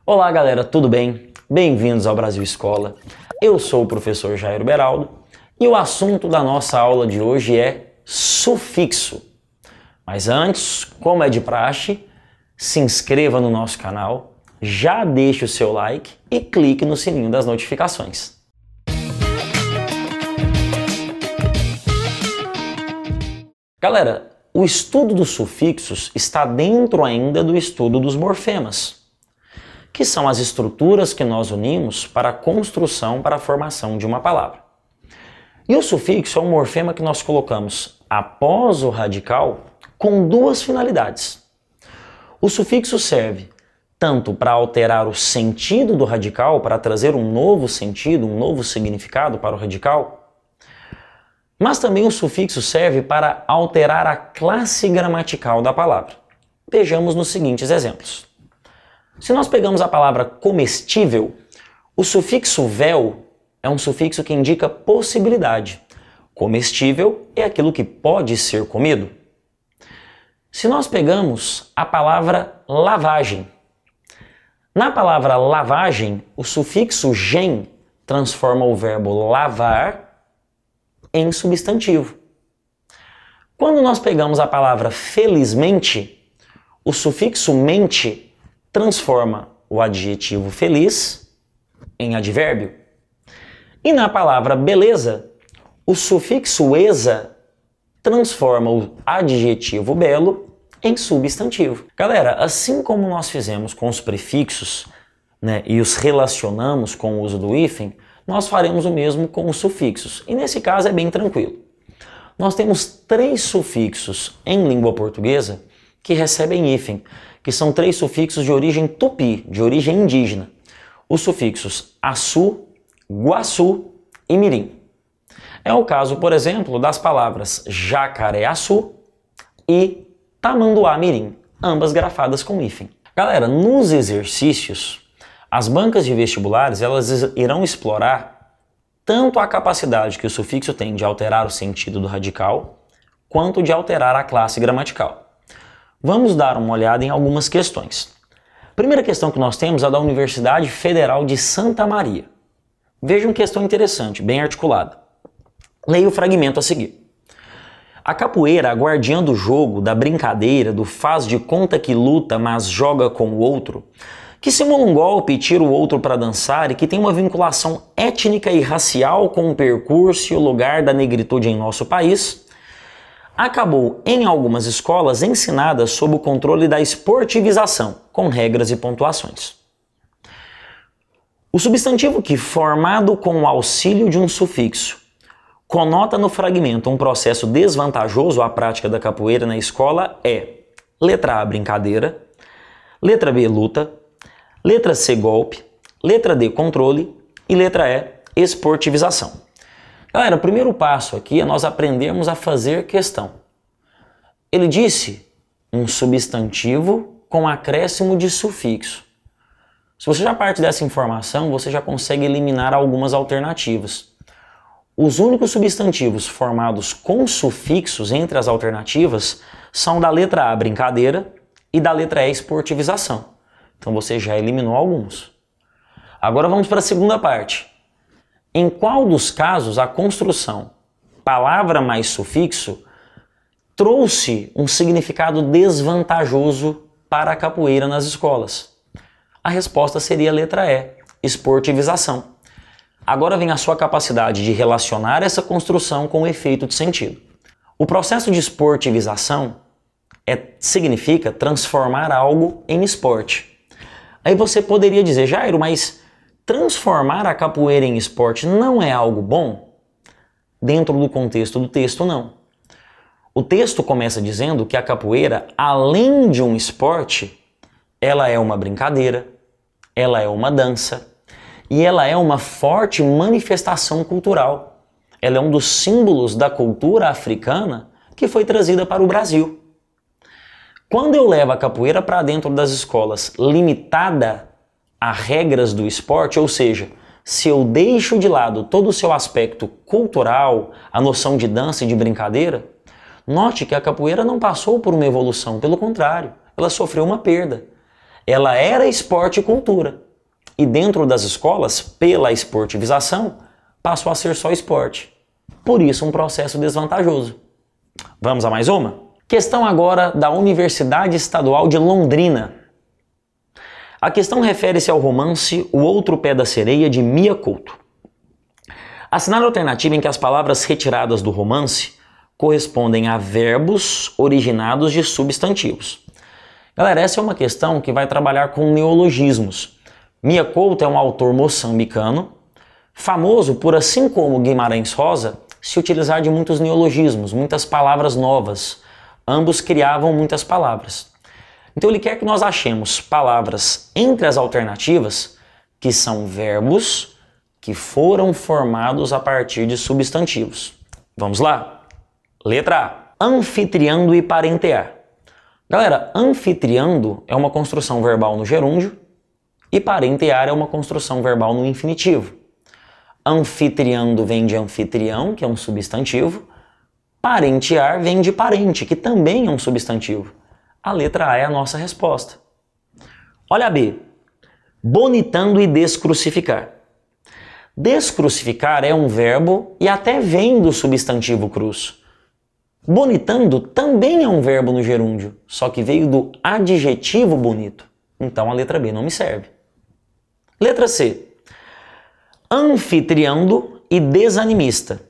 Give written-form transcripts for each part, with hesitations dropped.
Olá galera, tudo bem? Bem-vindos ao Brasil Escola. Eu sou o professor Jairo Beraldo e o assunto da nossa aula de hoje é sufixo. Mas antes, como é de praxe, se inscreva no nosso canal, já deixe o seu like e clique no sininho das notificações. Galera, o estudo dos sufixos está dentro ainda do estudo dos morfemas, que são as estruturas que nós unimos para a construção, para a formação de uma palavra. E o sufixo é um morfema que nós colocamos após o radical com duas finalidades. O sufixo serve tanto para alterar o sentido do radical, para trazer um novo sentido, um novo significado para o radical, mas também o sufixo serve para alterar a classe gramatical da palavra. Vejamos nos seguintes exemplos. Se nós pegamos a palavra comestível, o sufixo vel é um sufixo que indica possibilidade. Comestível é aquilo que pode ser comido. Se nós pegamos a palavra lavagem, na palavra lavagem, o sufixo gen transforma o verbo lavar em substantivo. Quando nós pegamos a palavra felizmente, o sufixo mente transforma o adjetivo feliz em advérbio. E na palavra beleza, o sufixo esa transforma o adjetivo belo em substantivo. Galera, assim como nós fizemos com os prefixos, e os relacionamos com o uso do hífen, nós faremos o mesmo com os sufixos. E nesse caso é bem tranquilo. Nós temos 3 sufixos em língua portuguesa que recebem hífen, que são 3 sufixos de origem tupi, de origem indígena. Os sufixos açu, guaçu e mirim. É o caso, por exemplo, das palavras jacareaçu e tamanduá-mirim, ambas grafadas com hífen. Galera, nos exercícios, as bancas de vestibulares elas irão explorar tanto a capacidade que o sufixo tem de alterar o sentido do radical, quanto de alterar a classe gramatical. Vamos dar uma olhada em algumas questões. A primeira questão que nós temos é da Universidade Federal de Santa Maria. Vejam que questão interessante, bem articulada. Leia o fragmento a seguir. A capoeira, a guardiã do jogo, da brincadeira, do faz de conta que luta, mas joga com o outro, que simula um golpe e tira o outro para dançar e que tem uma vinculação étnica e racial com o percurso e o lugar da negritude em nosso país, acabou em algumas escolas ensinada sob o controle da esportivização, com regras e pontuações. O substantivo que, formado com o auxílio de um sufixo, conota no fragmento um processo desvantajoso à prática da capoeira na escola é letra A, brincadeira, letra B, luta, letra C, golpe, letra D, controle e letra E, esportivização. Galera, o primeiro passo aqui é nós aprendermos a fazer questão. Ele disse um substantivo com acréscimo de sufixo. Se você já parte dessa informação, você já consegue eliminar algumas alternativas. Os únicos substantivos formados com sufixos entre as alternativas são da letra A, brincadeira, e da letra E, esportivização. Então você já eliminou alguns. Agora vamos para a segunda parte. Em qual dos casos a construção palavra mais sufixo trouxe um significado desvantajoso para a capoeira nas escolas? A resposta seria a letra E, esportivização. Agora vem a sua capacidade de relacionar essa construção com o efeito de sentido. O processo de esportivização significa transformar algo em esporte. Aí você poderia dizer, Jairo, mas transformar a capoeira em esporte não é algo bom? Dentro do contexto do texto, não. O texto começa dizendo que a capoeira, além de um esporte, ela é uma brincadeira, ela é uma dança e ela é uma forte manifestação cultural. Ela é um dos símbolos da cultura africana que foi trazida para o Brasil. Quando eu levo a capoeira para dentro das escolas limitada a regras do esporte, ou seja, se eu deixo de lado todo o seu aspecto cultural, a noção de dança e de brincadeira, note que a capoeira não passou por uma evolução, pelo contrário, ela sofreu uma perda. ela era esporte e cultura. E dentro das escolas, pela esportivização, passou a ser só esporte. Por isso, um processo desvantajoso. Vamos a mais uma? Questão agora da Universidade Estadual de Londrina. A questão refere-se ao romance O Outro Pé da Sereia, de Mia Couto. Assinale a alternativa em que as palavras retiradas do romance correspondem a verbos originados de substantivos. Galera, essa é uma questão que vai trabalhar com neologismos. Mia Couto é um autor moçambicano, famoso por, assim como Guimarães Rosa, se utilizar de muitos neologismos, muitas palavras novas. Ambos criavam muitas palavras. Então ele quer que nós achemos palavras entre as alternativas que são verbos que foram formados a partir de substantivos. Vamos lá? Letra A. Anfitriando e parentear. Galera, anfitriando é uma construção verbal no gerúndio e parentear é uma construção verbal no infinitivo. Anfitriando vem de anfitrião, que é um substantivo. Parentear vem de parente, que também é um substantivo. A letra A é a nossa resposta. Olha a B. Bonitando e descrucificar. Descrucificar é um verbo e até vem do substantivo cruz. Bonitando também é um verbo no gerúndio, só que veio do adjetivo bonito. Então a letra B não me serve. Letra C. Anfitriando e desanimista.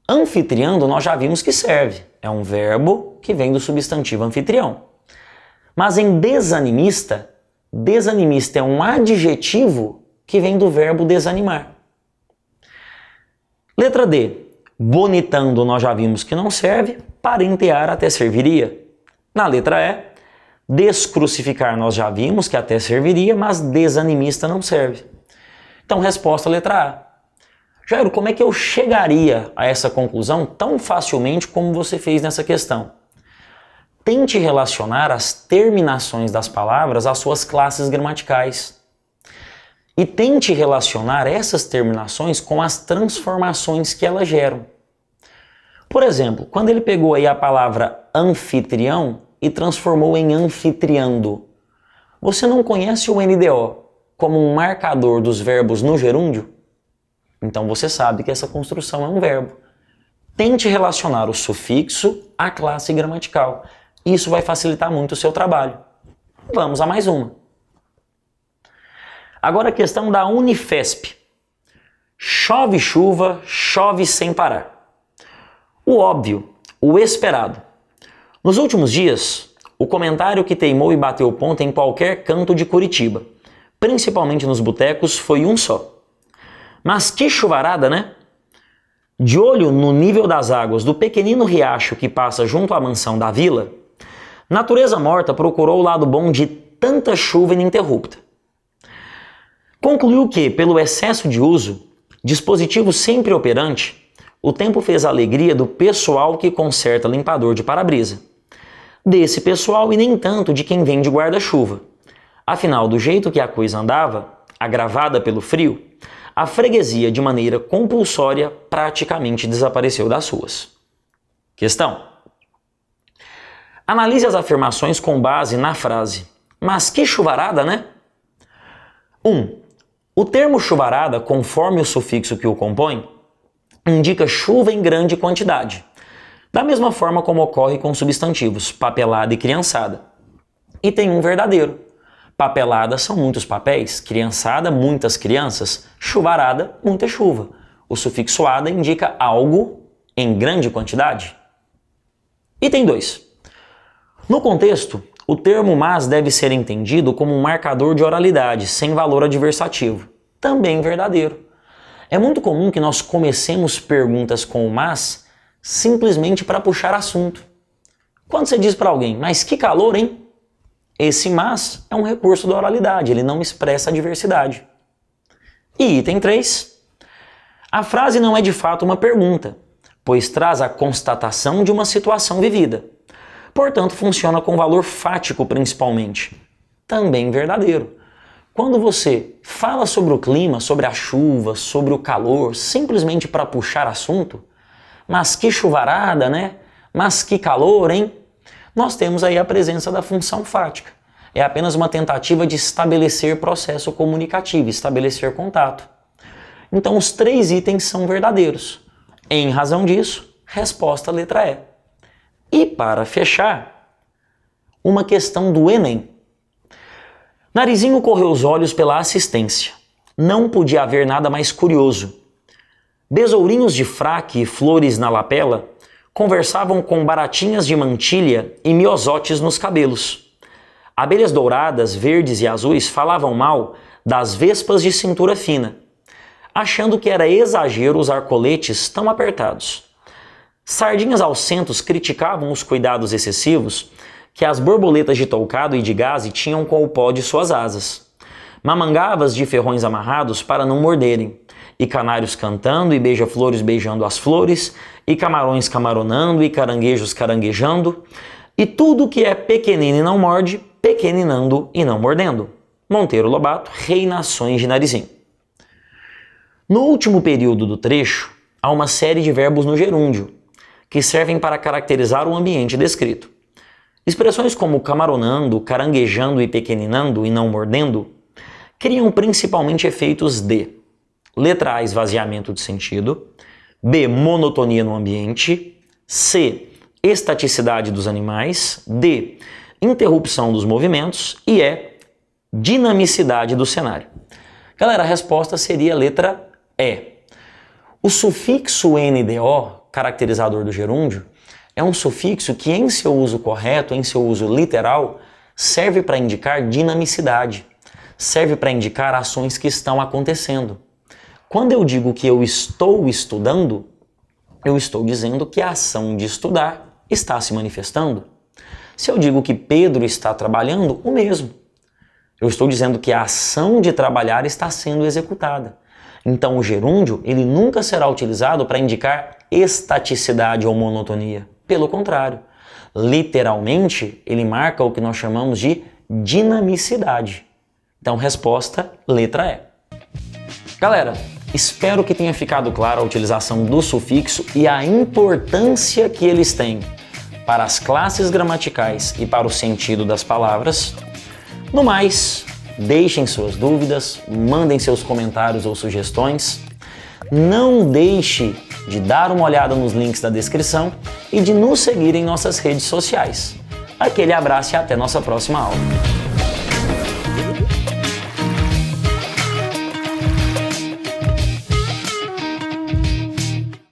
Anfitriando nós já vimos que serve. É um verbo que vem do substantivo anfitrião. Mas em desanimista, desanimista é um adjetivo que vem do verbo desanimar. Letra D. Bonitando nós já vimos que não serve, parentear até serviria. Na letra E, descrucificar nós já vimos que até serviria, mas desanimista não serve. Então, resposta letra A. Jairo, como é que eu chegaria a essa conclusão tão facilmente como você fez nessa questão? Tente relacionar as terminações das palavras às suas classes gramaticais. E tente relacionar essas terminações com as transformações que elas geram. Por exemplo, quando ele pegou aí a palavra anfitrião e transformou em anfitriando, você não conhece o NDO como um marcador dos verbos no gerúndio? Então você sabe que essa construção é um verbo. Tente relacionar o sufixo à classe gramatical. Isso vai facilitar muito o seu trabalho. Vamos a mais uma. Agora a questão da Unifesp. Chove chuva, chove sem parar. O óbvio, o esperado. Nos últimos dias, o comentário que teimou e bateu ponto em qualquer canto de Curitiba, principalmente nos botecos, foi um só. Mas que chuvarada, né? De olho no nível das águas do pequenino riacho que passa junto à mansão da vila, Natureza Morta procurou o lado bom de tanta chuva ininterrupta. Concluiu que, pelo excesso de uso, dispositivo sempre operante, o tempo fez a alegria do pessoal que conserta limpador de para-brisa. Desse pessoal e nem tanto de quem vende guarda-chuva. Afinal, do jeito que a coisa andava, agravada pelo frio, a freguesia, de maneira compulsória, praticamente desapareceu das ruas. Questão. Analise as afirmações com base na frase "Mas que chuvarada, né?" 1. O termo chuvarada, conforme o sufixo que o compõe, indica chuva em grande quantidade, da mesma forma como ocorre com substantivos papelada e criançada. E tem um verdadeiro. Papelada são muitos papéis, criançada, muitas crianças, chuvarada, muita chuva. O sufixo ada indica algo em grande quantidade. Item 2. No contexto, o termo mas deve ser entendido como um marcador de oralidade, sem valor adversativo. Também verdadeiro. É muito comum que nós comecemos perguntas com o mas simplesmente para puxar assunto. Quando você diz para alguém, mas que calor, hein? Esse mas é um recurso da oralidade, ele não expressa a diversidade. E item 3. A frase não é de fato uma pergunta, pois traz a constatação de uma situação vivida. Portanto, funciona com valor fático principalmente. Também verdadeiro. Quando você fala sobre o clima, sobre a chuva, sobre o calor, simplesmente para puxar assunto, mas que chuvarada, né? Mas que calor, hein? Nós temos aí a presença da função fática. é apenas uma tentativa de estabelecer processo comunicativo, estabelecer contato. Então os 3 itens são verdadeiros. Em razão disso, resposta letra E. E para fechar, uma questão do Enem. Narizinho correu os olhos pela assistência. Não podia haver nada mais curioso. Besourinhos de fraque e flores na lapela conversavam com baratinhas de mantilha e miosotes nos cabelos. Abelhas douradas, verdes e azuis falavam mal das vespas de cintura fina, achando que era exagero usar coletes tão apertados. Sardinhas aos centos criticavam os cuidados excessivos que as borboletas de toucado e de gaze tinham com o pó de suas asas. Mamangavas de ferrões amarrados para não morderem, e canários cantando e beija-flores beijando as flores, e camarões camaronando e caranguejos caranguejando, e tudo que é pequenino e não morde, pequeninando e não mordendo. Monteiro Lobato, Reinações de Narizinho. No último período do trecho, há uma série de verbos no gerúndio, que servem para caracterizar o ambiente descrito. Expressões como camaronando, caranguejando e pequeninando e não mordendo criam principalmente efeitos de letra A, esvaziamento de sentido, B, monotonia no ambiente, C, estaticidade dos animais, D, interrupção dos movimentos e E, dinamicidade do cenário. Galera, a resposta seria a letra E. O sufixo NDO, caracterizador do gerúndio, é um sufixo que em seu uso correto, em seu uso literal, serve para indicar dinamicidade, serve para indicar ações que estão acontecendo. Quando eu digo que eu estou estudando, eu estou dizendo que a ação de estudar está se manifestando. Se eu digo que Pedro está trabalhando, o mesmo. Eu estou dizendo que a ação de trabalhar está sendo executada. Então o gerúndio, ele nunca será utilizado para indicar estaticidade ou monotonia. Pelo contrário, literalmente, ele marca o que nós chamamos de dinamicidade. Então, resposta, letra E. Galera, espero que tenha ficado clara a utilização do sufixo e a importância que eles têm para as classes gramaticais e para o sentido das palavras. No mais, deixem suas dúvidas, mandem seus comentários ou sugestões. Não deixe de dar uma olhada nos links da descrição e de nos seguir em nossas redes sociais. Aquele abraço e até nossa próxima aula.